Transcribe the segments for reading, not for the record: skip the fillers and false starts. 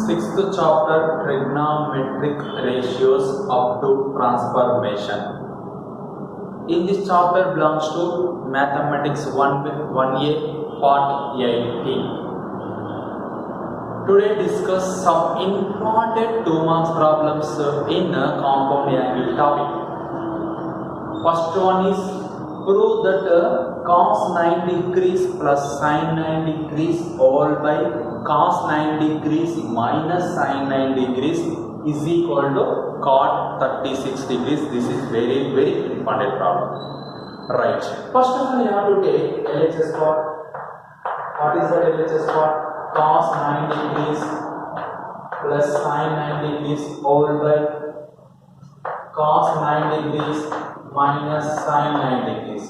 Sixth chapter, trigonometric ratios up to transformation. In this chapter belongs to mathematics 1A part 18. Today discuss some important 2 marks problems in a compound angle topic. First one is prove that cos 90 degrees plus sin 90 degrees all by cos 90 degrees minus sin 90 degrees is equal to cot 36 degrees. This is very important problem. Right. First of all, you have to take LHS for. What is the LHS for? Cos 90 degrees plus sin 90 degrees all by cos 90 degrees minus sin 90 degrees.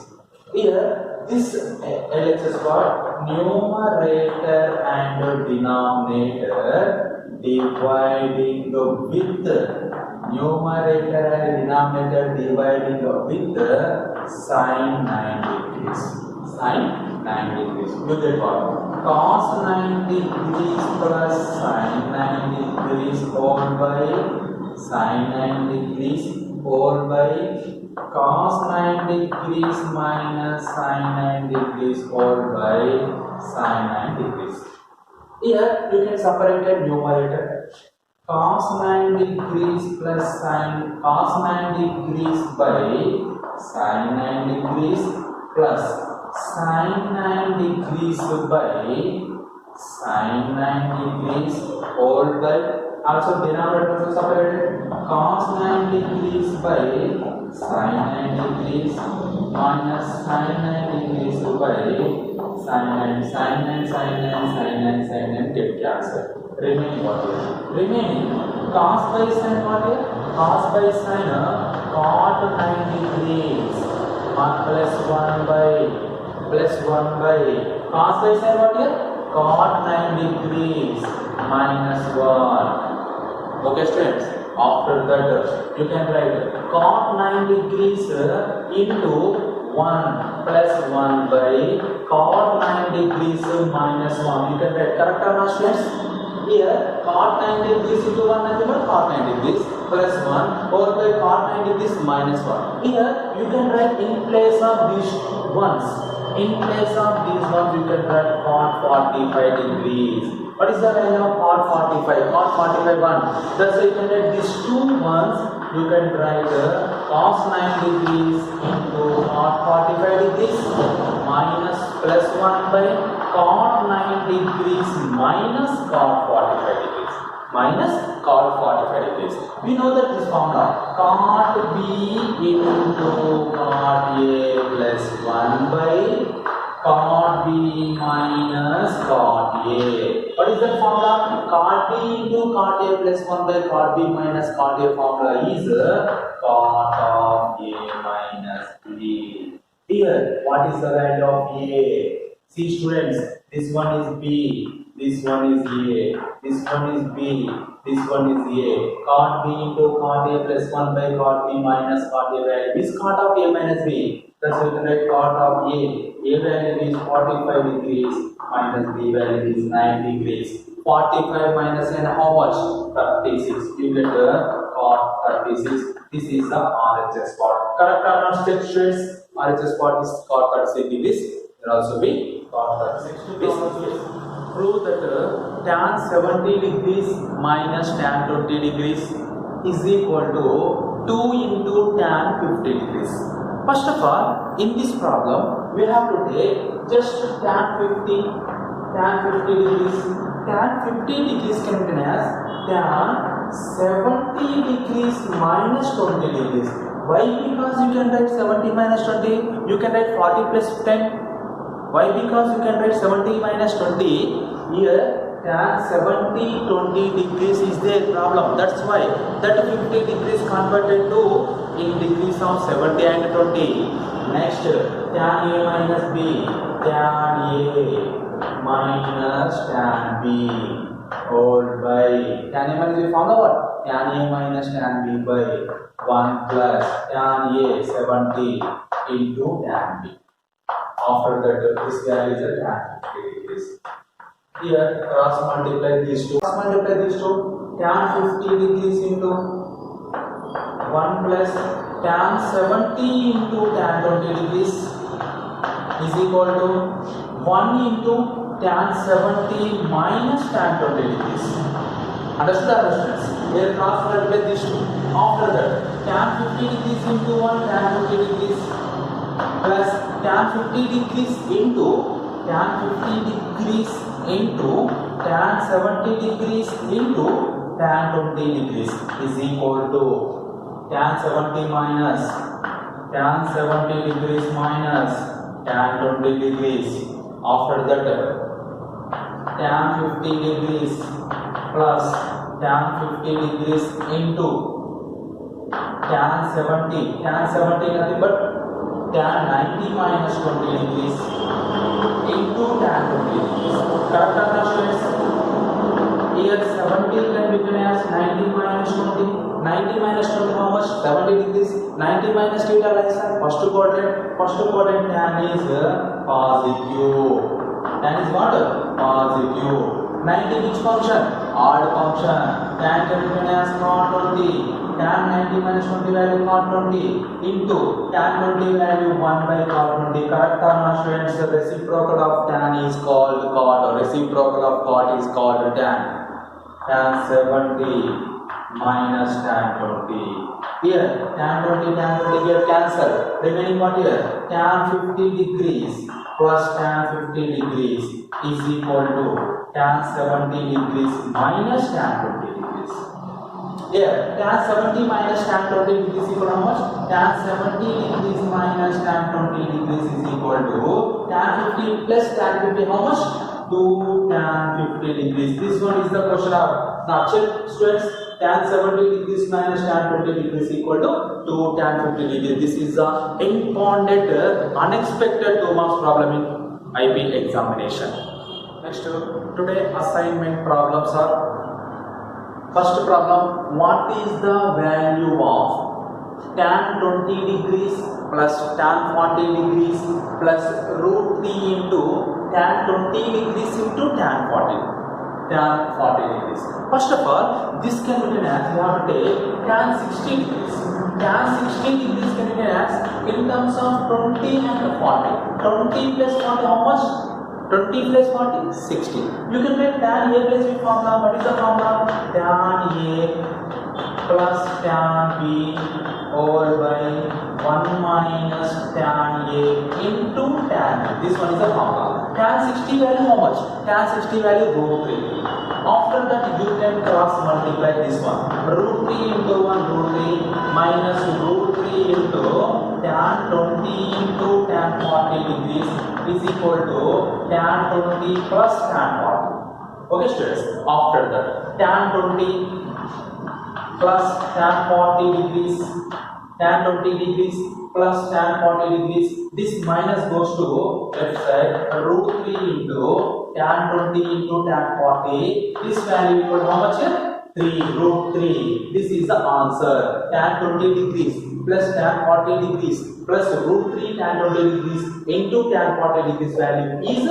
Here, this LHS for numerator and denominator dividing with numerator and denominator dividing with sin 90 degrees. Sin 90 degrees. You get what? Cos 90 degrees plus sin 90 degrees all by sin 90 degrees all by cos 90 degrees minus sin 90 degrees all by sin 90 degrees. Here you can separate a numerator. Cos 90 degrees plus sin cos 90 degrees by sin 90 degrees plus sin 90 degrees by sin 90 degrees all by also denominator also separated cos 90 degrees by sin 90 degrees minus sin 90 degrees by sin 90 get cancelled. Remaining what here? Remaining cos by sin what here? Cos by sin cot 90 degrees plus 1 by cos by sin what here? Cot 90 degrees minus 1. Okay students, after that you can write cot 90 degrees into 1 plus 1 by cot 90 degrees minus 1. You can write correct or not students? Here cot 90 degrees into 1 nothing but cot 90 degrees plus 1 or by cot 90 degrees minus 1. Here you can write in place of these ones. In place of these ones you can write cot 45 degrees. What is the value of cot 45? Cot 45 1. That's why you can write these two ones. You can write cos 90 degrees into cot 45 degrees minus plus 1 by cot 90 degrees minus cot 45 degrees. Minus cot 45 degrees. We know that this formula cot B into cot A plus 1 by cot B minus cot A. What is that formula? Cot B into cot A plus 1 by cot B minus cot A formula is cot of A minus B. Here, what is the value of A? See students, this one is B, this one is A, this one is B, this one is A. Cot B into cot A plus 1 by cot B minus cot A value is cot of A minus B. That's why we can write cot of A. A value is 45 degrees minus B value is 9 degrees. 45 minus and how much? 36. You get cot 36. This is the RHS spot. Correct or not students? RHS spot is cot 36 degrees. There also be cot 36 degrees. Prove that tan 70 degrees minus tan 20 degrees is equal to 2 into tan 50 degrees. First of all, in this problem, we have to take just tan 50 degrees. Tan 50 degrees can be written as tan 70 degrees minus 20 degrees. Why? Because you can write 70 minus 20, you can write 40 plus 10. Why? Because you can write 70 minus 20. Here, tan 70 20 degrees is their problem. That's why that 50 degrees converted to in degrees of 70 and 20. Next, tan A minus B, tan A minus tan B all by tan A minus B found out what? Tan A minus tan B by 1 plus tan A 70 into tan B. After that, this value is a tan 50 degrees. Here cross multiply these two. Cross multiply these two. Tan 50 degrees into 1 plus tan 70 into tan 20 degrees is equal to 1 into tan 70 minus tan 20 degrees. Understood? Here cross multiply these two. After that, tan 50 degrees into 1 tan 50 degrees plus tan 50 degrees into tan 50 degrees into tan 70 degrees into tan 20 degrees is equal to tan 70 minus tan 70 degrees minus tan 20 degrees. After that, tan 50 degrees plus tan 50 degrees into tan 70 nothing but tan 90 minus 20 degrees into tan 20 degrees. Correct or not, students? Here 70 can be written as 90 minus 20. 90 minus 20 how much? 70 degrees. 90 minus theta lies on first quadrant. First quadrant tan is positive. Tan is what? Positive. 90 which function? Odd function. Tan can be written as cot 20. Tan 90 minus 20 value cot 20 into tan 20 value 1 by cot 20. Correct or not, students? The reciprocal of tan is called cot, or reciprocal of cot is called tan. Tan 70 minus tan 20. Here tan 20 get cancelled. Remaining what here? Tan 50 degrees plus tan 50 degrees is equal to tan 70 degrees minus tan 20 degrees. Here tan 70 minus tan 20 degrees equal to how much? Tan 70 degrees minus tan 20 degrees is equal to tan 50 plus tan 50 how much? 2 tan 50 degrees. This one is the question of now check, students. Tan 70 degrees minus tan 20 degrees equal to 2 tan 50 degrees. This is the impounded unexpected 2 marks problem in IB examination. Next, today assignment problems are: first problem, what is the value of tan 20 degrees plus tan 40 degrees plus root 3 into tan 20 degrees into tan 40 degrees. First of all, this can be written as, you have to take tan 60 degrees. Tan 60 degrees can be written as in terms of 20 and 40. 20 plus 40 how much? 20 plus 40 60. You can write tan A plus B formula. What is the formula? Tan A plus tan B over by 1 minus tan A into tan B. This one is the formula. Tan 60 value how much? Tan 60 value root 3. After that, you can cross multiply this one. Root 3 into 1 root 3 minus root 3 into tan 20 into tan 40 degrees is equal to tan 20 plus tan 40. Okay, students. After that, tan 20 plus tan 40 degrees, tan 20 degrees plus tan 40 degrees. This minus goes to left side. Root 3 into tan 20 into tan 40. This value equal to how much here? 3 root 3. This is the answer. Tan 20 degrees plus tan 40 degrees plus root 3 tan 20 degrees into tan 40 degrees value is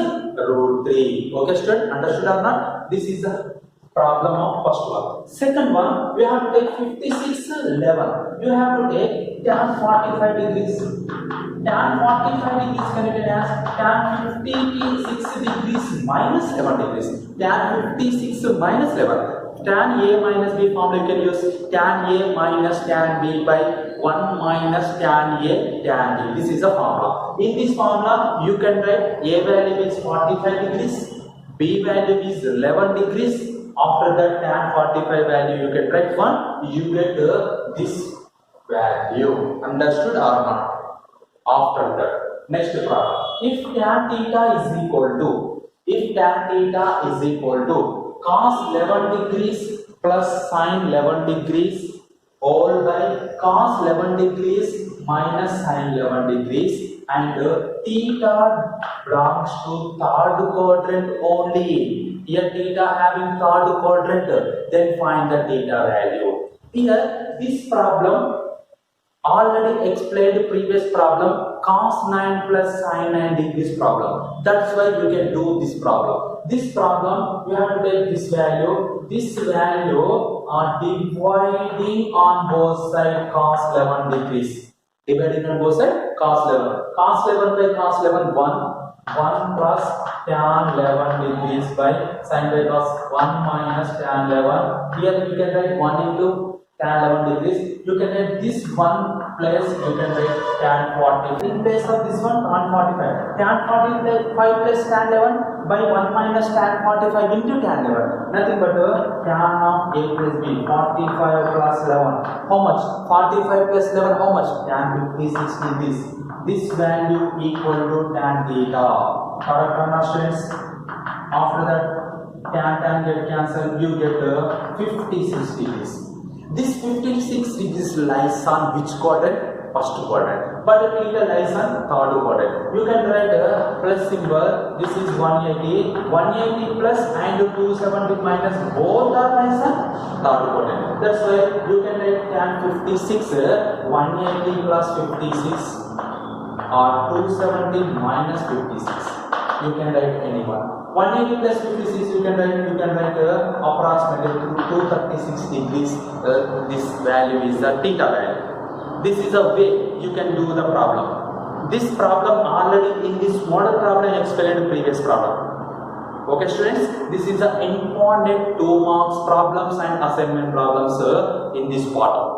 root 3. Okay, student? Understood or not? This is the problem of first one. Second one, we have to take 56 11. You have to take tan 45 degrees. Tan 45 degrees can be written as tan 56 degrees minus 11 degrees. Tan 56 minus 11. Tan A minus B formula you can use tan A minus tan B by 1 minus tan A tan B. This is a formula. In this formula, you can write A value is 45 degrees, B value is 11 degrees. After that tan 45 value you can write 1, you get this value. Understood or not? After that, next problem. If tan theta is equal to cos 11 degrees plus sin 11 degrees all by cos 11 degrees minus sin 11 degrees, and theta belongs to third quadrant only. Here theta having third quadrant, then find the theta value. Here this problem already explained previous problem, cos 9 plus sin 9 degrees problem. That's why you can do this problem. This problem, you have to take this value are dividing on both sides cos 11 degrees. Dividing on both sides cos 11. Cos 11 by cos 11, 1 plus tan 11 degrees by sin by cos 1 minus tan 11. Here you can write 1 into tan 11 degrees. You can write this one place, you can write tan 40. In place of this one, tan 45. Tan 45 plus tan 11 by 1 minus tan 45 into tan 11. Nothing but tan of a plus b. 45 plus 11. How much? 45 plus 11, how much? Tan 56 degrees. This value equal to tan theta. Correct or not, students? After that, tan get cancelled, you get 56 degrees. This 56 degrees lies on which quadrant? First quadrant. But theta lies on third quadrant. You can write a plus symbol. This is 180. 180 plus and 270 minus both are lies on third quadrant. That's why you can write tan 56. 180 plus 56 or 270 minus 56. You can write anyone. 180 plus 56 you can write approximately 236 degrees. This value is the theta value. This is a way you can do the problem. This problem already in this model problem I explained previous problem. Okay students, this is the important 2 marks problems and assignment problems in this part.